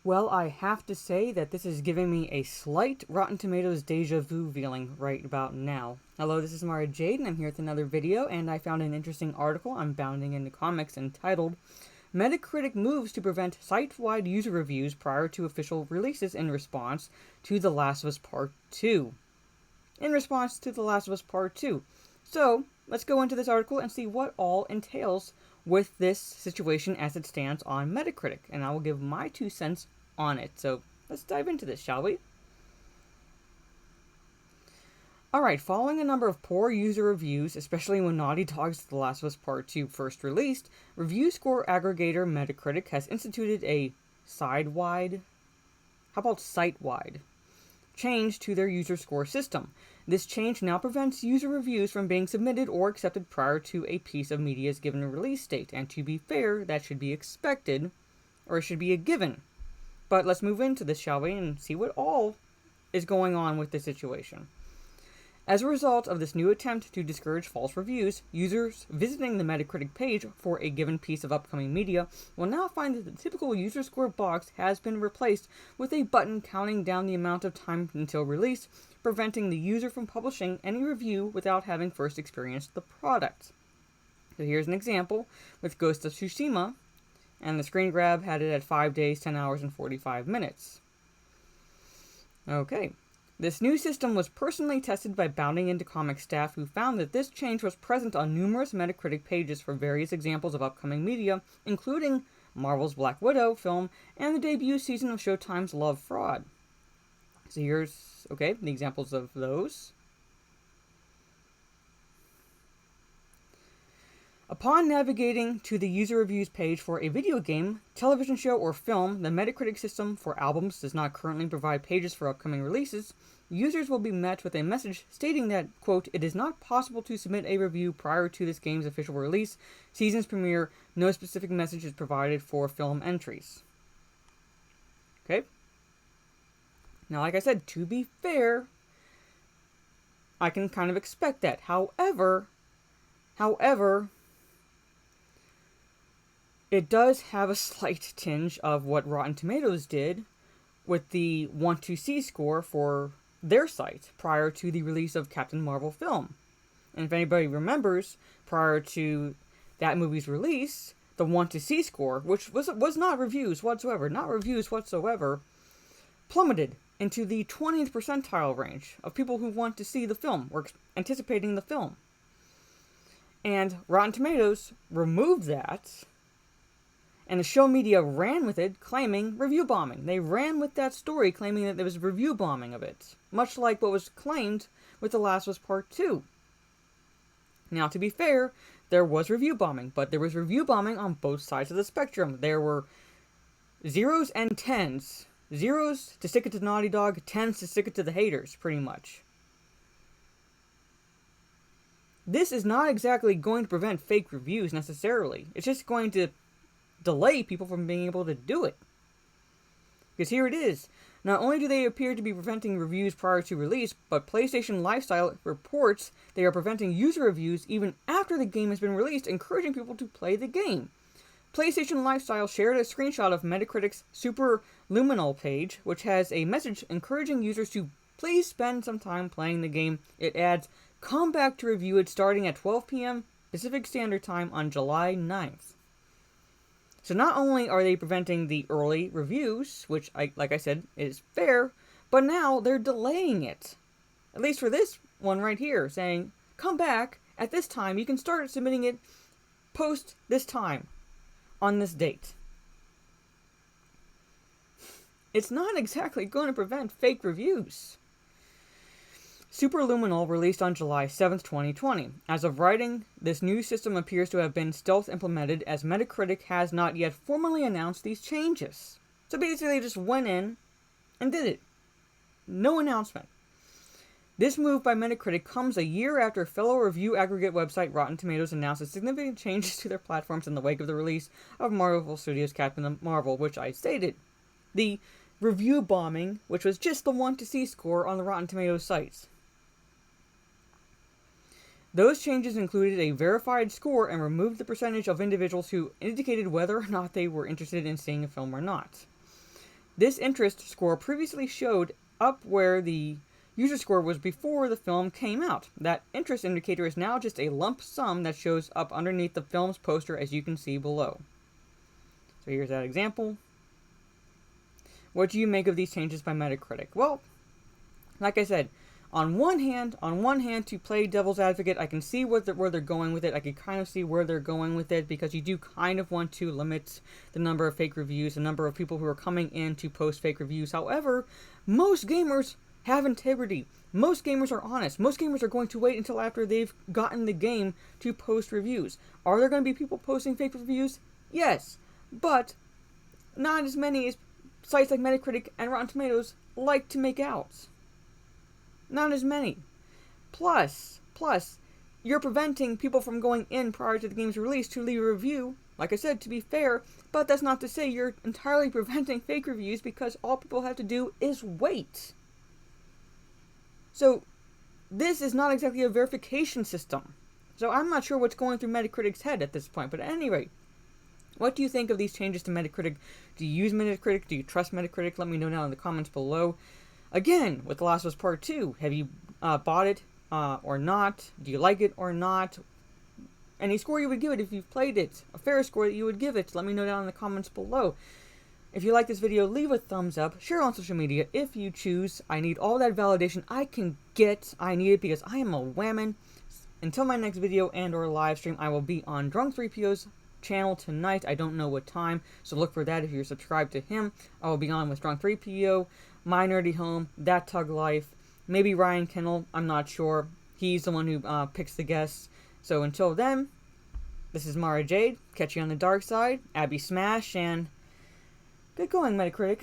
Well, I have to say that this is giving me a slight Rotten Tomatoes deja vu feeling right about now. Hello, this is Mara Jade, and I'm here with another video, and I found an interesting article on Bounding into Comics entitled Metacritic Moves to Prevent Site-Wide User Reviews Prior to Official Releases in Response to The Last of Us Part 2. In response to The Last of Us Part 2. So, let's go into this article and see what all entails with this situation as it stands on Metacritic, and I will give my 2 cents on it. So let's dive into this, shall we? Alright, following a number of poor user reviews, especially when Naughty Dog's The Last of Us Part 2 first released, review score aggregator Metacritic has instituted a site-wide change to their user score system. This change now prevents user reviews from being submitted or accepted prior to a piece of media's given a release date, and to be fair, that should be expected, or it should be a given. But let's move into this, shall we, and see what all is going on with the situation. As a result of this new attempt to discourage false reviews, users visiting the Metacritic page for a given piece of upcoming media will now find that the typical user score box has been replaced with a button counting down the amount of time until release, preventing the user from publishing any review without having first experienced the product. So here's an example with Ghost of Tsushima, and the screen grab had it at 5 days, 10 hours, and 45 minutes. Okay. This new system was personally tested by Bounding into Comics staff, who found that this change was present on numerous Metacritic pages for various examples of upcoming media, including Marvel's Black Widow film and the debut season of Showtime's Love Fraud. So here's, the examples of those. Upon navigating to the user reviews page for a video game, television show, or film, the Metacritic system for albums does not currently provide pages for upcoming releases. Users will be met with a message stating that, quote, it is not possible to submit a review prior to this game's official release, season's premiere, no specific message is provided for film entries. Okay? Now, like I said, to be fair, I can kind of expect that. However, it does have a slight tinge of what Rotten Tomatoes did with the want to see score for their site prior to the release of Captain Marvel film. And if anybody remembers, prior to that movie's release, the want to see score, which was not reviews whatsoever, plummeted into the 20th percentile range of people who want to see the film or anticipating the film. And Rotten Tomatoes removed that, and the show media ran with it, claiming review bombing. They ran with that story, claiming that there was review bombing of it, much like what was claimed with The Last of Us Part 2. Now, to be fair, there was review bombing, but there was review bombing on both sides of the spectrum. There were zeros and 10s. Zeros to stick it to Naughty Dog, 10s to stick it to the haters, pretty much. This is not exactly going to prevent fake reviews, necessarily. It's just going to delay people from being able to do it. Because here it is. Not only do they appear to be preventing reviews prior to release, but PlayStation Lifestyle reports they are preventing user reviews even after the game has been released, encouraging people to play the game. PlayStation Lifestyle shared a screenshot of Metacritic's Super Luminal page, which has a message encouraging users to please spend some time playing the game. It adds, come back to review it starting at 12 p.m. Pacific Standard Time on July 9th. So not only are they preventing the early reviews, which, like I said, is fair, but now they're delaying it. At least for this one right here, saying, come back at this time. You can start submitting it post this time, on this date. It's not exactly going to prevent fake reviews. Superluminal released on July 7th, 2020. As of writing, this new system appears to have been stealth implemented, as Metacritic has not yet formally announced these changes. So basically they just went in and did it. No announcement. This move by Metacritic comes a year after fellow review aggregate website Rotten Tomatoes announced significant changes to their platforms in the wake of the release of Marvel Studios' Captain Marvel, which I stated. The review bombing, which was just the want to see score on the Rotten Tomatoes sites. Those changes included a verified score and removed the percentage of individuals who indicated whether or not they were interested in seeing a film or not. This interest score previously showed up where the user score was before the film came out. That interest indicator is now just a lump sum that shows up underneath the film's poster, as you can see below. So here's that example. What do you make of these changes by Metacritic? Well, like I said, on one hand, to play devil's advocate, I can see where they're going with it. I can kind of see where they're going with it, because you do kind of want to limit the number of fake reviews, the number of people who are coming in to post fake reviews. However, most gamers have integrity. Most gamers are honest. Most gamers are going to wait until after they've gotten the game to post reviews. Are there going to be people posting fake reviews? Yes, but not as many as sites like Metacritic and Rotten Tomatoes like to make out. Not as many. Plus, you're preventing people from going in prior to the game's release to leave a review. Like I said, to be fair, but that's not to say you're entirely preventing fake reviews, because all people have to do is wait. So, this is not exactly a verification system. So I'm not sure what's going through Metacritic's head at this point, but at any rate, what do you think of these changes to Metacritic? Do you use Metacritic? Do you trust Metacritic? Let me know down in the comments below. Again, with The Last of Us Part 2, have you bought it or not? Do you like it or not? Any score you would give it if you've played it. A fair score that you would give it. Let me know down in the comments below. If you like this video, leave a thumbs up. Share on social media if you choose. I need all that validation I can get. I need it because I am a whammon. Until my next video and or live stream, I will be on Drunk3PO's channel tonight. I don't know what time, so look for that if you're subscribed to him. I will be on with Drunk3PO, My Nerdy Home, That Tug Life, maybe Ryan Kennel, I'm not sure. He's the one who picks the guests. So until then, this is Mara Jade. Catch you on the dark side. Abby Smash, and get going, Metacritic.